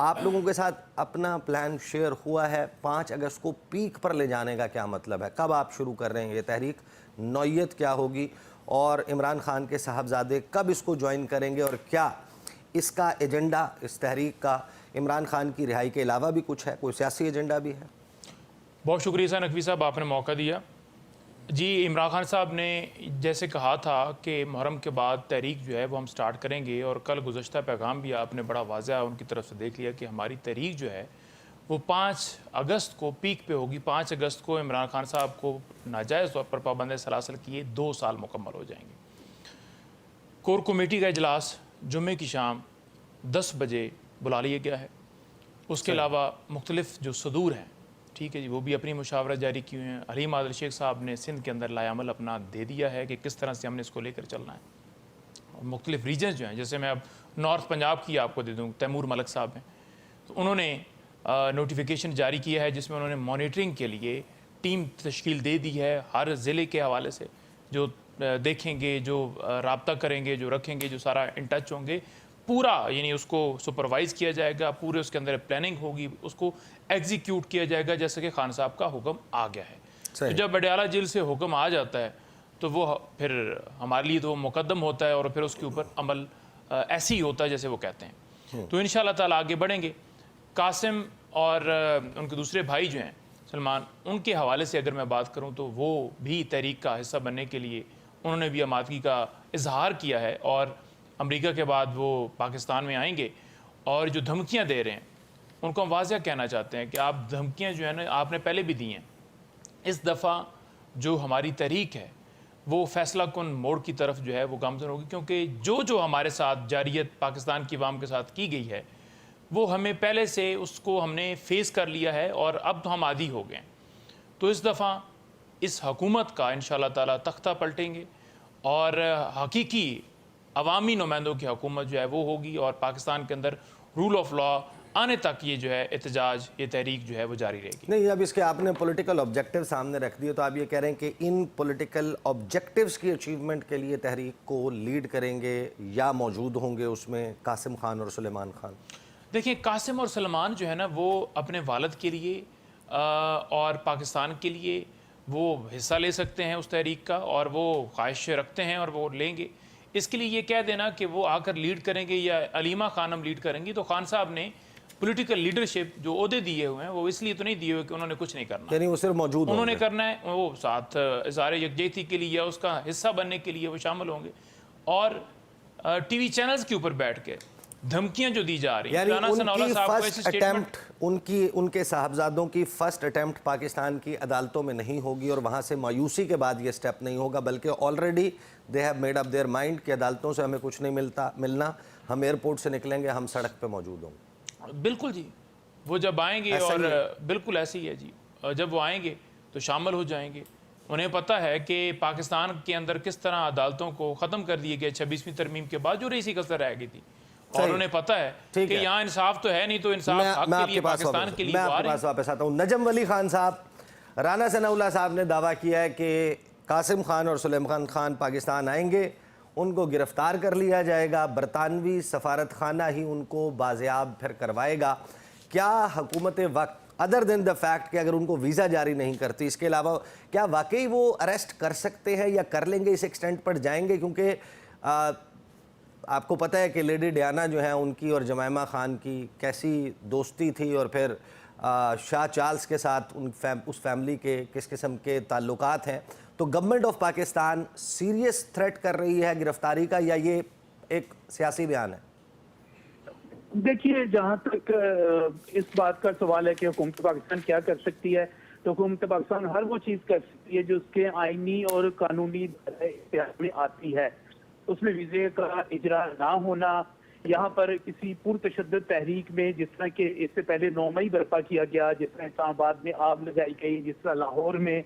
आप लोगों के साथ अपना प्लान शेयर हुआ है? 5 अगस्त को पीक पर ले जाने का क्या मतलब है? कब आप शुरू कर रहे हैं ये तहरीक? नौयत क्या होगी? और इमरान खान के साहबजादे कब इसको ज्वाइन करेंगे? और क्या इसका एजेंडा, इस तहरीक का, इमरान खान की रिहाई के अलावा भी कुछ है? कोई सियासी एजेंडा भी है? बहुत शुक्रिया नकवी साहब, आपने मौका दिया। जी, इमरान खान साहब ने जैसे कहा था कि मुहर्रम के बाद तहरीक जो है वो हम स्टार्ट करेंगे, और कल गुज़श्ता पैगाम भी आपने बड़ा वाज़ह उनकी तरफ से देख लिया कि हमारी तहरीक जो है वो 5 अगस्त को पीक पे होगी। 5 अगस्त को इमरान खान साहब को नाजायज़ तौर पर पाबंद सलासल किए 2 साल मुकम्मल हो जाएंगे। कोर कमेटी का इजलास जुम्मे की शाम 10 बजे बुला लिया गया है। उसके अलावा मुख्तलिफ जो सदूर हैं, ठीक है जी, वो भी अपनी मुशावरत जारी की हुई हैं। हलीम आदिल शेख साहब ने सिंध के अंदर लायामल अपना दे दिया है कि किस तरह से हमने इसको लेकर चलना है। और मुख्तलिफ रीजन्स जो हैं, जैसे मैं अब नॉर्थ पंजाब की आपको दे दूँ, तैमूर मलिक साहब हैं, तो उन्होंने नोटिफिकेशन जारी किया है जिसमें उन्होंने मॉनिटरिंग के लिए टीम तश्कील दे दी है। हर ज़िले के हवाले से जो देखेंगे, जो रब्ता करेंगे, जो रखेंगे, जो सारा इन टच होंगे, पूरा यानी उसको सुपरवाइज़ किया जाएगा, पूरे उसके अंदर प्लानिंग होगी, उसको एग्जीक्यूट किया जाएगा जैसे कि खान साहब का हुक्म आ गया है। तो जब अडयाला जेल से हुक्म आ जाता है तो वो फिर हमारे लिए तो मुकद्दम होता है और फिर उसके ऊपर अमल ऐसे ही होता है जैसे वो कहते हैं। तो इंशाअल्लाह ताला आगे बढ़ेंगे। कासिम और उनके दूसरे भाई जो हैं सलमान, उनके हवाले से अगर मैं बात करूँ तो वो भी तहरीक का हिस्सा बनने के लिए उन्होंने भी आमादगी का इजहार किया है, और अमेरिका के बाद वो पाकिस्तान में आएंगे। और जो धमकियाँ दे रहे हैं उनको हम वाज़ह कहना चाहते हैं कि आप धमकियाँ जो है ना आपने पहले भी दी हैं, इस दफ़ा जो हमारी तहरीक है वो फैसला कुन मोड़ की तरफ जो है वो गामज़न होगी, क्योंकि जो हमारे साथ जारियत पाकिस्तान की अवाम के साथ की गई है वो हमें पहले से उसको हमने फेस कर लिया है और अब तो हम आदी हो गए। तो इस दफ़ा इस हुकूमत का इंशाअल्लाह ताला तख्ता पलटेंगे और हकीकी अवामी नुमाइंदों की हुकूमत जो है वो होगी, और पाकिस्तान के अंदर रूल ऑफ लॉ आने तक ये जो है एहतजाज, ये तहरीक जो है वो जारी रहेगी। नहीं, अब इसके आपने पॉलिटिकल ऑब्जेक्टिव सामने रख दिए, तो आप ये कह रहे हैं कि इन पॉलिटिकल ऑब्जेक्टिव्स की अचीवमेंट के लिए तहरीक को लीड करेंगे या मौजूद होंगे उसमें कासिम खान और सुलेमान खान? देखिए, कासिम और सलमान जो है ना वो अपने वालिद के लिए और पाकिस्तान के लिए वो हिस्सा ले सकते हैं उस तहरीक का, और वो ख्वाहिश रखते हैं और वो लेंगे। इसके लिए ये कह देना कि वो आकर लीड करेंगे या अलीमा खानम लीड करेंगी, तो खान साहब ने पॉलिटिकल लीडरशिप जो ओहदे दिए हुए हैं वो इसलिए तो नहीं दिए हुए कि उन्होंने कुछ नहीं करना, यानी वो सिर्फ मौजूद उन्होंने करना है, वो साथ इज़हार यकजहती के लिए या उसका हिस्सा बनने के लिए वो शामिल होंगे। और टीवी चैनल्स के ऊपर बैठ के धमकियां जो दी जा रही हैं, उनके साहबजादों की फर्स्ट अटेम्प्ट पाकिस्तान की अदालतों में नहीं होगी और वहाँ से मायूसी के बाद ये स्टेप नहीं होगा, बल्कि already they have made up their mind कि अदालतों से हमें कुछ नहीं मिलना, हम एयरपोर्ट से निकलेंगे, हम सड़क पे मौजूद होंगे। बिल्कुल जी, वो जब आएंगे, और बिल्कुल ऐसे ही है जी, जब वो आएंगे तो शामिल हो जाएंगे। उन्हें पता है कि पाकिस्तान के अंदर किस तरह अदालतों को ख़त्म कर दिए गए 26वीं तरमीम के बाद, जो रईसी कसर रह गई थी, और उन्हें पता है कि यहाँ इंसाफ तो है नहीं, तो इंसाफ हक के लिए पाकिस्तान के लिए। मैं आपके पास वापस आता हूँ। नजम वली खान साहब, राना सनाउल्लाह साहब ने दावा किया है कि कासिम खान और सुलेमान खान पाकिस्तान आएंगे, उनको गिरफ्तार कर लिया जाएगा, बरतानवी सफारत खाना ही उनको बाजियाब फिर करवाएगा। क्या हुकूमत वक्त, अदर देन द फैक्ट कि अगर उनको वीज़ा जारी नहीं करती, इसके अलावा क्या वाकई वो अरेस्ट कर सकते हैं या कर लेंगे, इस एक्सटेंट पर जाएंगे? क्योंकि आपको पता है कि लेडी डियाना जो है उनकी और जमाइमा खान की कैसी दोस्ती थी, और फिर शाह चार्ल्स के साथ उस फैमिली के किस किस्म के ताल्लुकात हैं। तो government of Pakistan serious threat कर रही है गिरफ्तारी का, या ये एक सियासी बयान है? देखिए, जहाँ तक इस बात का सवाल है कि हुकूमत पाकिस्तान क्या कर सकती है, तो हुकूमत पाकिस्तान हर वो चीज़ कर सकती है जो उसके आईनी और कानूनी इख्तियार में आती है। उसमें वीज़े का इजरा ना होना, यहाँ पर किसी पुरतशद्दद तहरीक में, जिस तरह के इससे पहले 9 मई बर्पा किया गया, जिस तरह इस्लामाबाद में आग लगाई गई, जिस तरह लाहौर में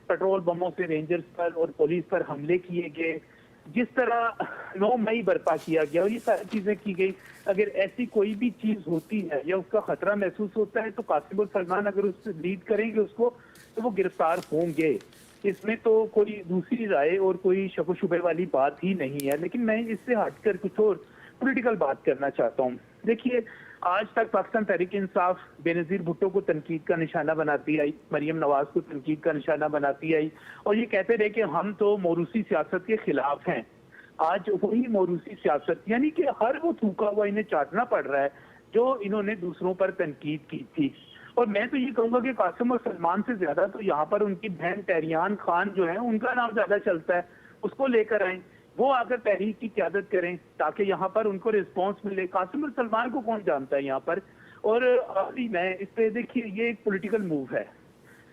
पेट्रोल बमों से रेंजर्स पर और पुलिस पर हमले किए गए, जिस तरह 9 मई बर्पा किया गया और ये सारी चीजें की गई, अगर ऐसी कोई भी चीज होती है या उसका खतरा महसूस होता है तो कासिम और सलमान अगर उससे लीड करेंगे उसको, तो वो गिरफ्तार होंगे। इसमें तो कोई दूसरी राय और कोई शक शुबे वाली बात ही नहीं है। लेकिन मैं इससे हटकर कुछ और पॉलिटिकल बात करना चाहता हूँ। देखिए, आज तक पाकिस्तान तहरीक इंसाफ बेनजीर भुट्टो को तनकीद का निशाना बनाती आई, मरियम नवाज को तनकीद का निशाना बनाती आई और ये कहते रहे कि हम तो मोरूसी सियासत के खिलाफ हैं। आज वही मोरूसी सियासत यानी कि हर वो थूका हुआ इन्हें चाटना पड़ रहा है जो इन्होंने दूसरों पर तनकीद की थी। और मैं तो ये कहूंगा कि कासिम और सलमान से ज्यादा तो यहाँ पर उनकी बहन टहरियान खान जो है उनका नाम ज्यादा चलता है, उसको लेकर आए, वो आकर तहरीक की क़यादत करें ताकि यहाँ पर उनको रिस्पॉन्स मिले। कासिम और सलमान को कौन जानता है यहाँ पर। और अभी मैं इस पे देखिए ये एक पॉलिटिकल मूव है,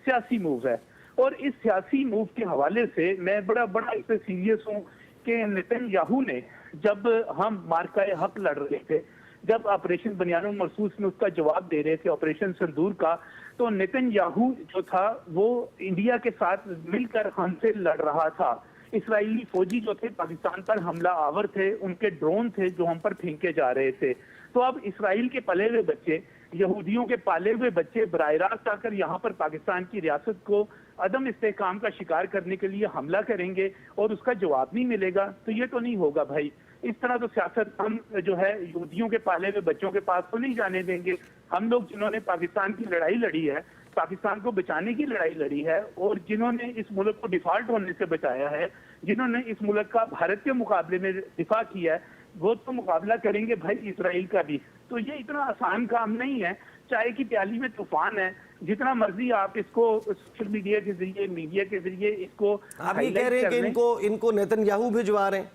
सियासी मूव है और इस सियासी मूव के हवाले से मैं बड़ा इस पे सीरियस हूँ कि नेतन्याहू ने जब हम मार्का हक लड़ रहे थे, जब ऑपरेशन बनियानुल मरसूस में उसका जवाब दे रहे थे ऑपरेशन सिंदूर का, तो नेतन्याहू जो था वो इंडिया के साथ मिलकर हमसे लड़ रहा था। इसराइली फौजी जो थे पाकिस्तान पर हमला आवर थे, उनके ड्रोन थे जो हम पर फेंके जा रहे थे। तो अब इसराइल के पले हुए बच्चे, यहूदियों के पाले हुए बच्चे बराह रास्त आकर यहाँ पर पाकिस्तान की रियासत को अदम इस्तेहकाम का शिकार करने के लिए हमला करेंगे और उसका जवाब नहीं मिलेगा, तो ये तो नहीं होगा भाई। इस तरह तो सियासत हम जो है यहूदियों के पाले हुए बच्चों के पास तो नहीं जाने देंगे। हम लोग जिन्होंने पाकिस्तान की लड़ाई लड़ी है, पाकिस्तान को बचाने की लड़ाई लड़ी है और जिन्होंने इस मुल्क को डिफॉल्ट होने से बचाया है, जिन्होंने इस मुल्क का भारत के मुकाबले में दिफा किया है, वो तो मुकाबला करेंगे भाई इसराइल का भी। तो ये इतना आसान काम नहीं है। चाय की प्याली में तूफान है, जितना मर्जी आप इसको सोशल मीडिया के जरिए, मीडिया के जरिए इसको आप ये कह रहे हैं कि इनको नेतन्याहू भिजवा रहे हैं।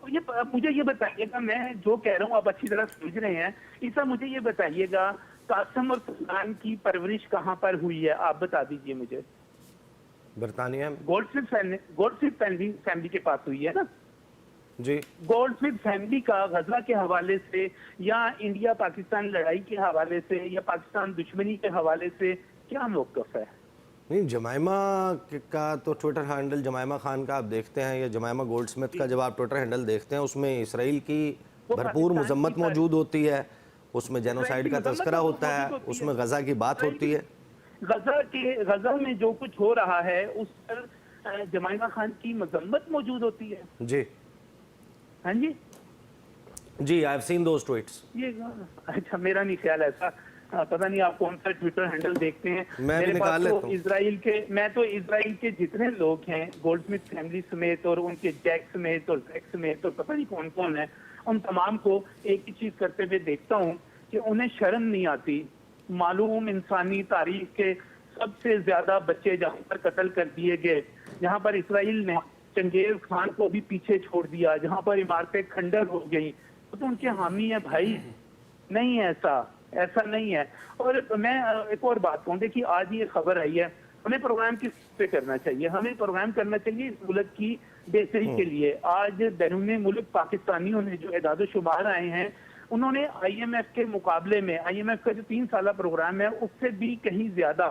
ये मुझे ये बताइएगा, मैं जो कह रहा हूँ आप अच्छी तरह समझ रहे हैं, इसका मुझे ये बताइएगा कासिम और सलमान की परवरिश कहाँ पर हुई है, आप बता दीजिए मुझे। बरतानिया में गोल्डस्मिथ फैमिली के पास हुई है ना जी। गोल्डस्मिथ फैमिली का गजा के हवाले से या इंडिया पाकिस्तान लड़ाई के हवाले से या पाकिस्तान दुश्मनी के हवाले से क्या मौक़िफ़ है? नहीं, जमाइमा का तो ट्विटर हैंडल जमाइमा खान का आप देखते हैं या जमाइमा गोल्डस्मिथ का जब आप ट्विटर हैंडल देखते हैं उसमें इसराइल की भरपूर मजम्मत मौजूद होती है, उसमें जेनोसाइड का तस्करा होता है, उसमें गजा की बात होती है। गजा में जो कुछ हो रहा है उस पर जमाइमा खान की मजम्मत मौजूद होती है। जी हाँ जी जी, I have seen those tweets. ये अच्छा, मेरा नहीं ख्याल ऐसा, पता नहीं आप कौन सा ट्विटर हैंडल देखते हैं। मैं मेरे पास तो इजराइल के जितने लोग हैं गोल्डस्मिथ फैमिली समेत और उनके जैक समेत और जैक समेत और पता नहीं कौन कौन है, उन तमाम को एक ही चीज करते हुए देखता हूँ कि उन्हें शर्म नहीं आती। मालूम इंसानी तारीख के सबसे ज्यादा बच्चे जहाँ पर कत्ल कर दिए गए, जहाँ पर इसराइल ने चंगेज खान को भी पीछे छोड़ दिया, जहाँ पर इमारतें खंडर हो गई, तो उनके हामी है भाई। नहीं है ऐसा नहीं है। और मैं एक और बात कहूँ, देखिए आज ये खबर आई है, हमें प्रोग्राम किस पे करना चाहिए? हमें प्रोग्राम करना चाहिए इस मुल्क की बेहतरी के लिए। आज बैरून मुल्क पाकिस्तानियों ने जो एदाद शुमार आए हैं, उन्होंने IMF के मुकाबले में, IMF का जो 3 साल प्रोग्राम है उससे भी कहीं ज्यादा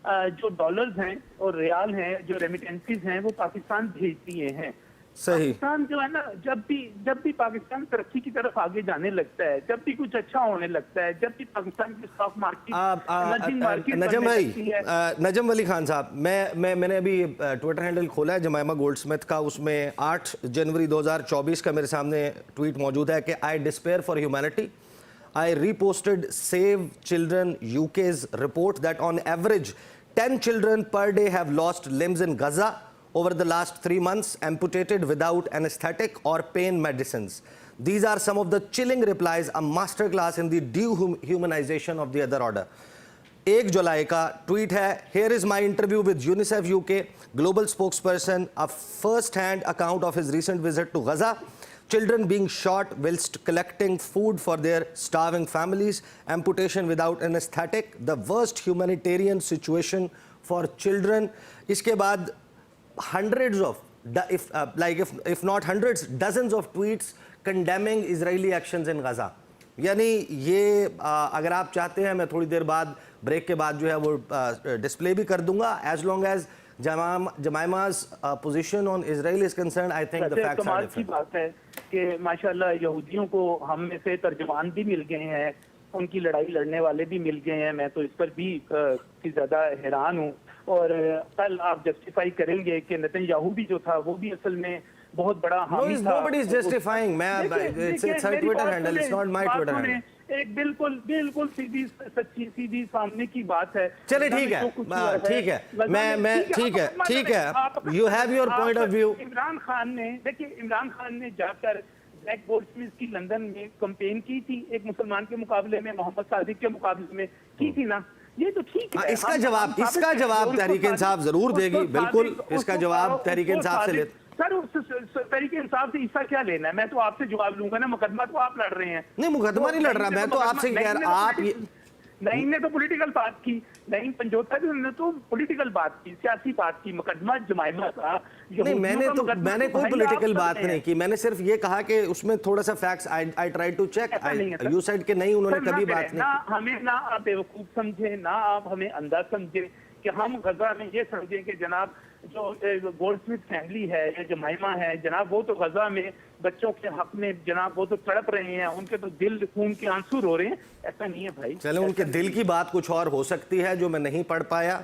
जो डॉलर्स हैं और रियाल हैं, जो रेमिटेंसीज हैं, वो पाकिस्तान भेज दिए हैं। सही। पाकिस्तान जो है ना, जब भी पाकिस्तान तरक्की की तरफ आगे जाने लगता है, जब भी कुछ अच्छा होने लगता है, जब भी पाकिस्तान की स्टॉक मार्केट नजम भाई, नजम वली खान साहब, मैंने अभी ट्विटर हैंडल खोला है जमाइमा गोल्डस्मिथ का, उसमें 8 जनवरी 2024 का मेरे सामने ट्वीट मौजूद है कि I despair for humanity, I reposted save children UK's report that on average 10 children per day have lost limbs in Gaza over the last 3 months, amputated without anesthetic or pain medicines. These are some of the chilling replies, a masterclass in the dehumanization of the other order. 1 जुलाई का tweet है, here is my interview with UNICEF UK global spokesperson, a first-hand account of his recent visit to Gaza. Children being shot whilst collecting food for their starving families, amputation without anesthetic, the worst humanitarian situation for children. इसके बाद hundreds of, if not hundreds, dozens of tweets condemning Israeli actions in Gaza. यानी ये अगर आप चाहते हैं मैं थोड़ी देर बाद ब्रेक के बाद जो है वो डिस्प्ले भी कर दूंगा, as long as Jamaima's position on Israel is concerned, I think the facts are different. बात है कि माशाल्लाह यहूदियों को हम में से तर्जुमान भी मिल गए हैं, उनकी लड़ाई लड़ने वाले भी मिल गए हैं। मैं तो इस पर भी ज़्यादा हैरान हूँ। और कल आप जस्टिफाई करेंगे कि नेतन्याहू भी जो था वो भी असल में बहुत बड़ा हामी था। nobody is justifying. It's her Twitter handle. It's not my Twitter handle. एक बिल्कुल सीधी सच्ची सीधी सामने की बात है। चले ठीक है, ठीक है, मैं ठीक है, you have your point of view. Imran Khan ने जाकर ब्लैक गोल्डस्मिथ की लंदन में कैंपेन की थी, एक मुसलमान के मुकाबले में, मोहम्मद सादिक के मुकाबले में की थी ना, ये तो ठीक है। इसका जवाब तहरीक इंसाफ जरूर देगी, बिल्कुल इसका जवाब तहरीक इंसाफ से ले। सर उस तरीके इंसाफ से इसका क्या लेना है? मैं तो आपसे जवाब लूंगा ना, मुकदमा तो आप लड़ रहे हैं। नहीं, मुकदमा नहीं लड़ रहा, मैं तो आपसे कह रहा, आप नईम ने तो पॉलिटिकल बात की, नईम पंजोता ने तो पॉलिटिकल बात की, सियासी बात की, मुकदमा जमाइमा था। नहीं, मैंने कोई पॉलिटिकल बात नहीं की, मैंने सिर्फ ये कहा कि उसमें थोड़ा सा facts I try to check, you said कि नहीं, उन्होंने कभी बात नहीं। ना हमें, ना आप बेवकूफ समझे, ना आप हमें अंधा समझे कि हम गजा में ये समझे कि जनाब जो गोल्डस्मिथ फैमिली है या जमाइमा है जनाब, वो तो गजा में बच्चों के हक में जनाब वो तो तड़प रहे हैं, उनके तो दिल खून के आंसू रो रहे हैं। ऐसा नहीं है भाई। चलो, उनके दिल की बात कुछ और हो सकती है जो मैं नहीं पढ़ पाया।